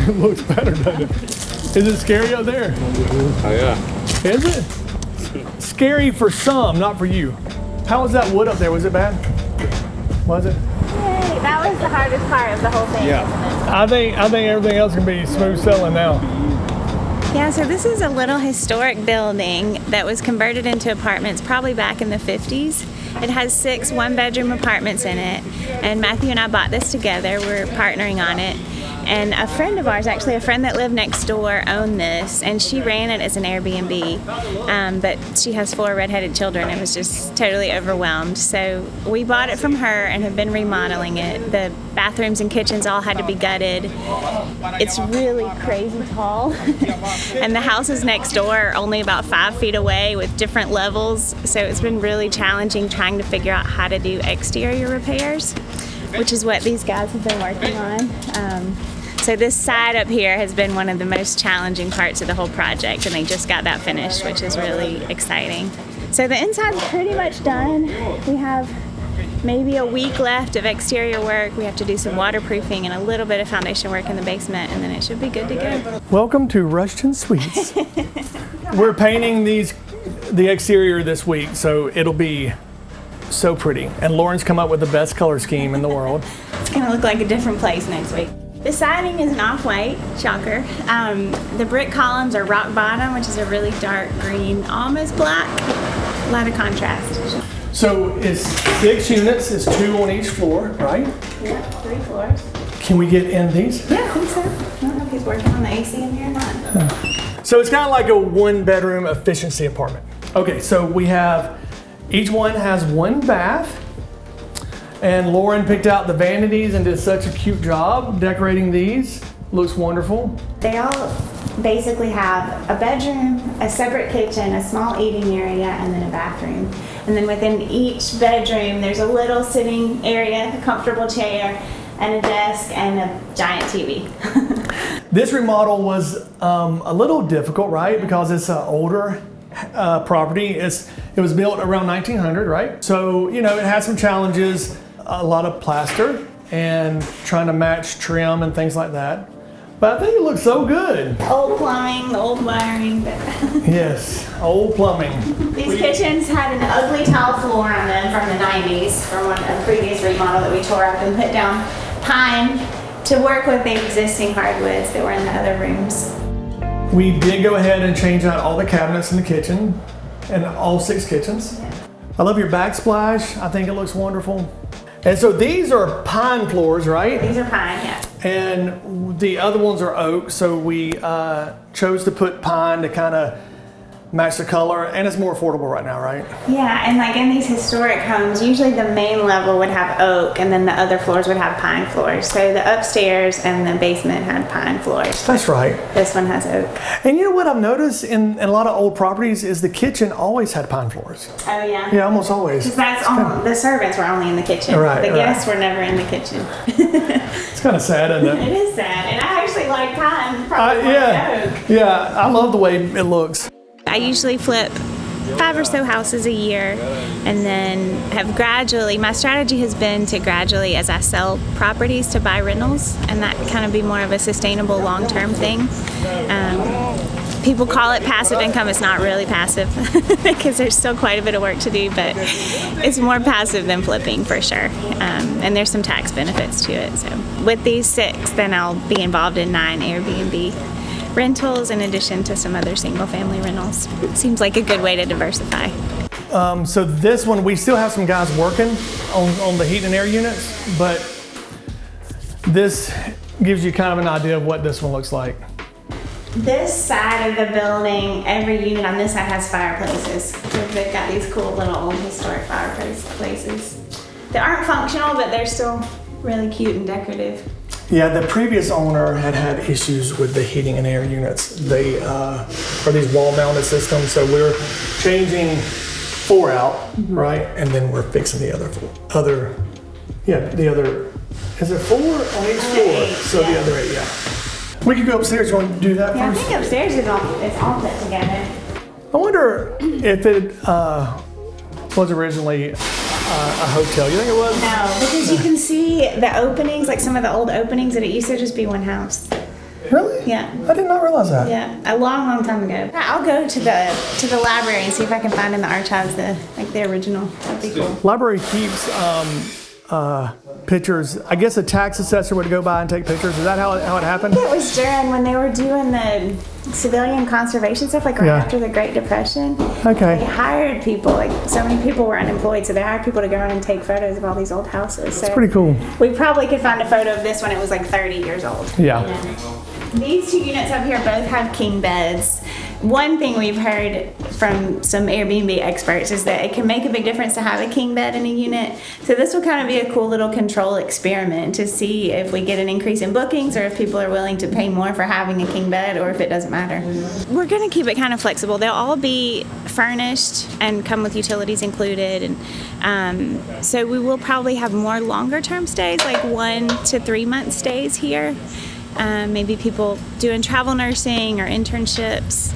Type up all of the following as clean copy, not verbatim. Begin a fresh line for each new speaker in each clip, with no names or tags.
It looks better, doesn't it? Is it scary up there?
Oh yeah.
Is it? Scary for some, not for you. How was that wood up there? Was it bad? Was it?
Yay, that was the hardest part of the whole thing.
Yeah.
I think everything else can be smooth sailing now.
Yeah, so this is a little historic building that was converted into apartments probably back in the 50s. It has 6 one-bedroom apartments in it, and Matthew and I bought this together. We're partnering on it. And a friend of ours, actually a friend that lived next door, owned this, and she ran it as an Airbnb, but she has 4 redheaded children and was just totally overwhelmed. So we bought it from her and have been remodeling it. The bathrooms and kitchens all had to be gutted. It's really crazy tall, and the houses next door are only about 5 feet away with different levels, so it's been really challenging trying to figure out how to do exterior repairs, which is what these guys have been working on. So this side up here has been one of the most challenging parts of the whole project, and they just got that finished, which is really exciting. So the inside's pretty much done. We have maybe a week left of exterior work. We have to do some waterproofing and a little bit of foundation work in the basement, and then it should be good to go.
Welcome to Rushton Suites. We're painting the exterior this week, so it'll be so pretty. And Lauren's come up with the best color scheme in the world.
It's gonna look like a different place next week. The siding is an off-white, shocker. The brick columns are rock bottom, which is a really dark green, almost black. A lot of contrast.
So it's 6 units, it's 2 on each floor, right?
Yeah, 3 floors.
Can we get in these?
Yeah, I think so. I don't know if he's working on the AC in here or not.
So it's kind of like a 1-bedroom efficiency apartment. Okay, so we have, each one has 1 bath. And Lauren picked out the vanities and did such a cute job decorating these. Looks wonderful.
They all basically have a bedroom, a separate kitchen, a small eating area, and then a bathroom. And then within each bedroom, there's a little sitting area, a comfortable chair, and a desk, and a giant TV.
This remodel was a little difficult, right? Because it's an older property. It was built around 1900, right? So, you know, it had some challenges, a lot of plaster and trying to match trim and things like that. But I think it looks so good.
Old plumbing, old wiring.
Yes, old plumbing.
These kitchens had an ugly tile floor on them from the 90s, from a previous remodel that we tore up and put down pine to work with the existing hardwoods that were in the other rooms.
We did go ahead and change out all the cabinets in the kitchen, and all 6 kitchens.
Yeah.
I love your backsplash. I think it looks wonderful. And so these are pine floors, right?
These are pine, yeah.
And the other ones are oak, so we chose to put pine to kind of match the color, and it's more affordable right now, right?
Yeah, and like in these historic homes, usually the main level would have oak, and then the other floors would have pine floors. So the upstairs and the basement had pine floors.
That's right.
This one has oak.
And you know what I've noticed in a lot of old properties is the kitchen always had pine floors.
Oh yeah?
Yeah, almost always.
Because the servants were only in the kitchen.
Right,
the
right.
guests were never in the kitchen.
It's kind of sad, isn't it?
It is sad, and I actually like pine. Probably more than oak.
Yeah, I love the way it looks.
I usually flip 5 or so houses a year, and then have gradually, my strategy has been to gradually, as I sell properties, to buy rentals, and that kind of be more of a sustainable long-term thing. People call it passive income. It's not really passive because there's still quite a bit of work to do, but it's more passive than flipping for sure. And there's some tax benefits to it. So with these 6, then I'll be involved in 9 Airbnb rentals in addition to some other single family rentals. It seems like a good way to diversify.
So this one, we still have some guys working on the heat and air units, but this gives you kind of an idea of what this one looks like.
This side of the building, every unit on this side has fireplaces. So they've got these cool little old historic fireplaces. They aren't functional, but they're still really cute and decorative.
Yeah, the previous owner had issues with the heating and air units. They are these wall-mounted systems, so we're changing 4 out, right? And then we're fixing the other, is it 4 on each floor?
8,
So
yeah.
the other 8, yeah. We could go upstairs. You want to do that
Yeah, I
first?
think upstairs is all put together.
I wonder if it was originally a hotel. You think it was?
No, because you can see the openings, like some of the old openings, that it used to just be one house.
Really?
Yeah.
I did not realize that.
Yeah, a long, long time ago. I'll go to the library and see if I can find in the archives the original. That'd be cool.
Library keeps pictures. I guess a tax assessor would go by and take pictures. Is that how it happened?
It was during when they were doing the civilian conservation stuff, like right after the Great Depression.
Okay.
They hired people, like so many people were unemployed, so they hired people to go around and take photos of all these old houses. So
it's pretty cool.
We probably could find a photo of this when it was like 30 years old.
Yeah.
These two units up here both have king beds. One thing we've heard from some Airbnb experts is that it can make a big difference to have a king bed in a unit. So this will kind of be a cool little control experiment to see if we get an increase in bookings or if people are willing to pay more for having a king bed or if it doesn't matter. We're going to keep it kind of flexible. They'll all be furnished and come with utilities included. And so we will probably have more longer term stays, like 1 to 3 month stays here. Maybe people doing travel nursing or internships.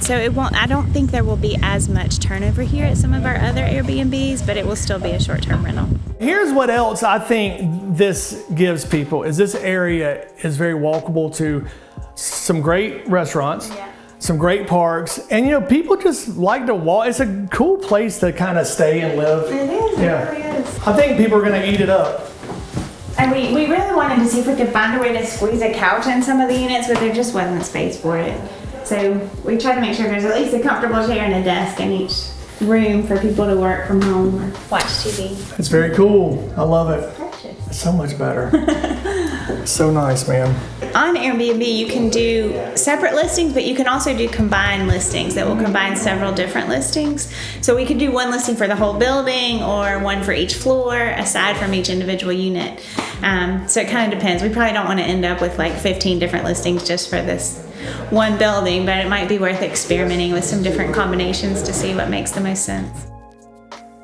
So it won't. I don't think there will be as much turnover here at some of our other Airbnbs, but it will still be a short-term rental.
Here's what else I think this gives people is this area is very walkable to some great restaurants, some great parks, and people just like to walk. It's a cool place to kind of stay and live.
It is.
Yeah.
It really is.
I think people are going to eat it up.
And we really wanted to see if we could find a way to squeeze a couch in some of the units, but there just wasn't space for it. So we tried to make sure there's at least a comfortable chair and a desk in each room for people to work from home or watch TV.
It's very cool. I love it. It's so much better. So nice, man.
On Airbnb, you can do separate listings, but you can also do combined listings that will combine several different listings. So we could do one listing for the whole building or one for each floor, aside from each individual unit. So it kind of depends. We probably don't want to end up with like 15 different listings just for this one building, but it might be worth experimenting with some different combinations to see what makes the most sense.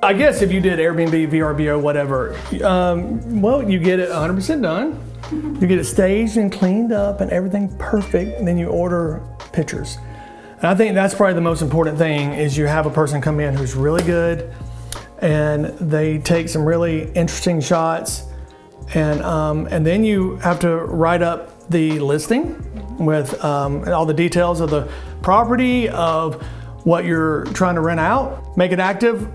I guess if you did Airbnb, VRBO, whatever, well, you get it 100% done. You get it staged and cleaned up and everything perfect, and then you order pictures. And I think that's probably the most important thing is you have a person come in who's really good and they take some really interesting shots, and then you have to write up the listing with all the details of the property, of what you're trying to rent out, make it active,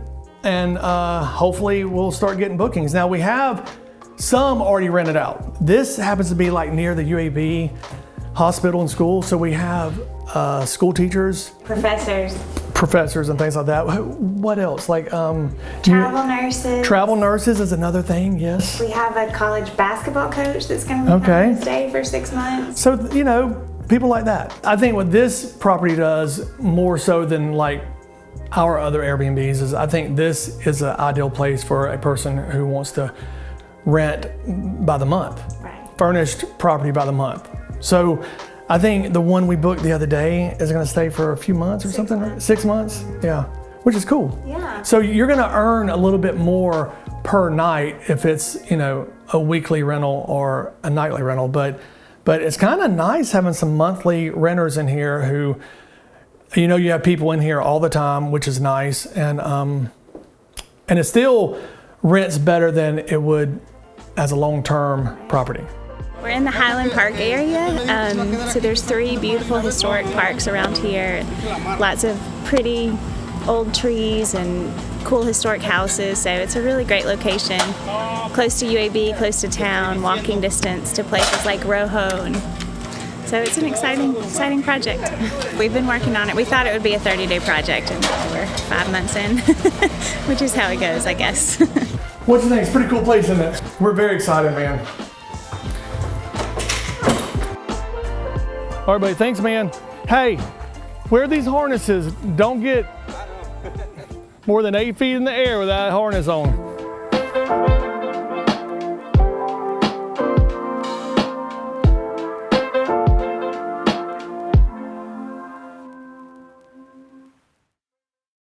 and hopefully we'll start getting bookings. Now we have some already rented out. This happens to be like near the UAB hospital and school, so we have school teachers, professors and things like that. What else? Like
travel nurses.
Travel nurses is another thing, yes.
We have a college basketball coach that's going to stay for 6 months.
So, people like that. I think what this property does more so than like our other Airbnbs is I think this is an ideal place for a person who wants to rent by the month, furnished property by the month. So I think the one we booked the other day is going to stay for a few months or something. 6 months, yeah, which is cool.
Yeah.
So you're going to earn a little bit more per night if it's a weekly rental or a nightly rental, but it's kind of nice having some monthly renters in here who, you have people in here all the time, which is nice, and it still rents better than it would as a long-term property.
We're in the Highland Park area, so there's 3 beautiful historic parks around here. Lots of pretty old trees and cool historic houses, so it's a really great location. Close to UAB, close to town, walking distance to places like Rojo. So it's an exciting project. We've been working on it. We thought it would be a 30-day project, and we're 5 months in, which is how it goes, I guess.
What do you think? It's a pretty cool place, isn't it? We're very excited, man. All right, buddy, thanks, man. Hey, wear these harnesses. Don't get more than 8 feet in the air without a harness on.